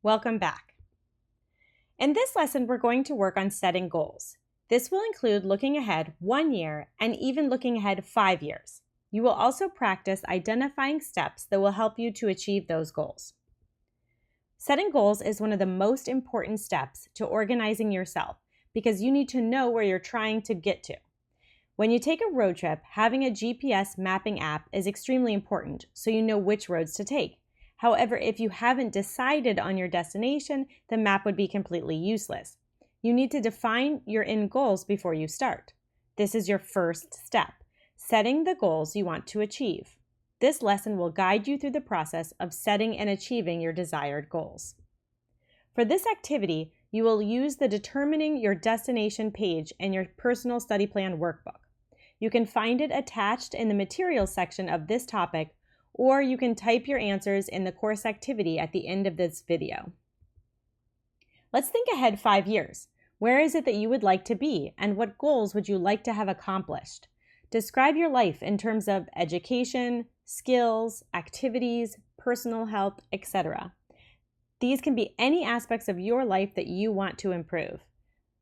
Welcome back. In this lesson, we're going to work on setting goals. This will include looking ahead 1 year and even looking ahead 5 years. You will also practice identifying steps that will help you to achieve those goals. Setting goals is one of the most important steps to organizing yourself because you need to know where you're trying to get to. When you take a road trip, having a GPS mapping app is extremely important so you know which roads to take. However, if you haven't decided on your destination, the map would be completely useless. You need to define your end goals before you start. This is your first step, setting the goals you want to achieve. This lesson will guide you through the process of setting and achieving your desired goals. For this activity, you will use the Determining Your Destination page in your Personal Study Plan workbook. You can find it attached in the materials section of this topic, or you can type your answers in the course activity at the end of this video. Let's think ahead 5 years. Where is it that you would like to be, and what goals would you like to have accomplished? Describe your life in terms of education, skills, activities, personal health, etc. These can be any aspects of your life that you want to improve.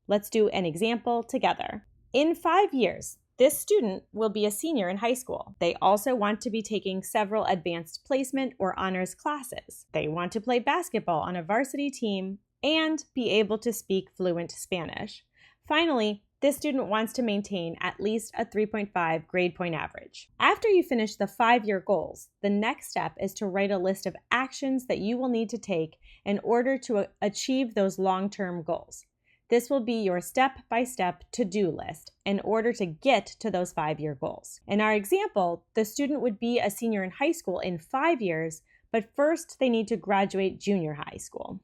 Let's do an example together. In 5 years, this student will be a senior in high school. They also want to be taking several advanced placement or honors classes. They want to play basketball on a varsity team and be able to speak fluent Spanish. Finally, this student wants to maintain at least a 3.5 grade point average. After you finish the 5-year goals, the next step is to write a list of actions that you will need to take in order to achieve those long-term goals. This will be your step-by-step to-do list in order to get to those 5-year goals. In our example, the student would be a senior in high school in 5 years, but first they need to graduate junior high school.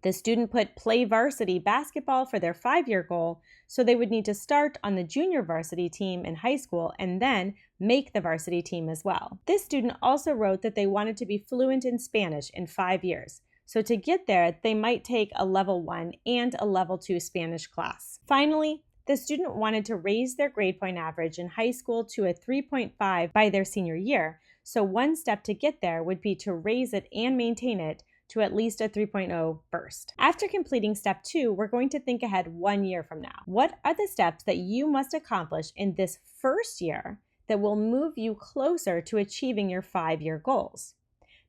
The student put play varsity basketball for their 5-year goal, so they would need to start on the junior varsity team in high school and then make the varsity team as well. This student also wrote that they wanted to be fluent in Spanish in 5 years. So to get there, they might take a level 1 and a level 2 Spanish class. Finally, the student wanted to raise their grade point average in high school to a 3.5 by their senior year. So one step to get there would be to raise it and maintain it to at least a 3.0 first. After completing step 2, we're going to think ahead 1 year from now. What are the steps that you must accomplish in this first year that will move you closer to achieving your 5-year goals?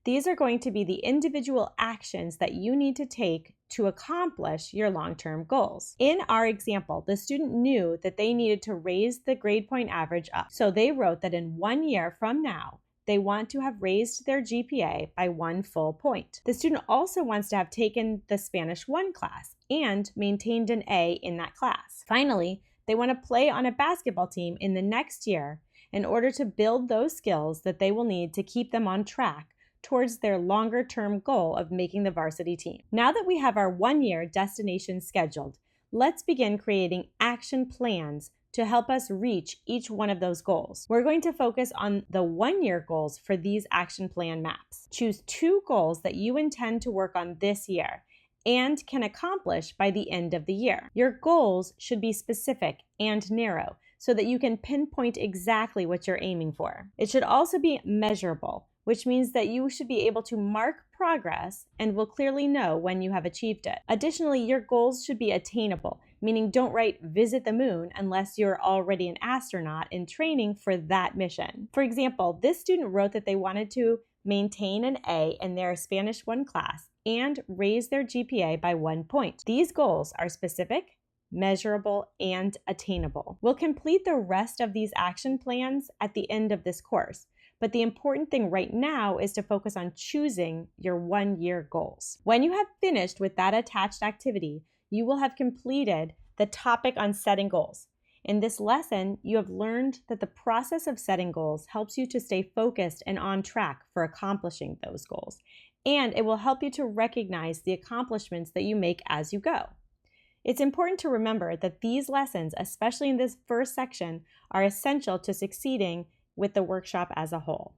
These are going to be the individual actions that you need to take to accomplish your long-term goals. In our example, the student knew that they needed to raise the grade point average up. So they wrote that in 1 year from now, they want to have raised their GPA by 1 full point. The student also wants to have taken the Spanish 1 class and maintained an A in that class. Finally, they want to play on a basketball team in the next year in order to build those skills that they will need to keep them on track towards their longer-term goal of making the varsity team. Now that we have our 1-year destination scheduled, let's begin creating action plans to help us reach each one of those goals. We're going to focus on the 1-year goals for these action plan maps. Choose 2 goals that you intend to work on this year and can accomplish by the end of the year. Your goals should be specific and narrow so that you can pinpoint exactly what you're aiming for. It should also be measurable, which means that you should be able to mark progress and will clearly know when you have achieved it. Additionally, your goals should be attainable, meaning don't write visit the moon unless you're already an astronaut in training for that mission. For example, this student wrote that they wanted to maintain an A in their Spanish 1 class and raise their GPA by 1 point. These goals are specific, measurable, and attainable. We'll complete the rest of these action plans at the end of this course. But the important thing right now is to focus on choosing your 1-year goals. When you have finished with that attached activity, you will have completed the topic on setting goals. In this lesson, you have learned that the process of setting goals helps you to stay focused and on track for accomplishing those goals. And it will help you to recognize the accomplishments that you make as you go. It's important to remember that these lessons, especially in this first section, are essential to succeeding with the workshop as a whole.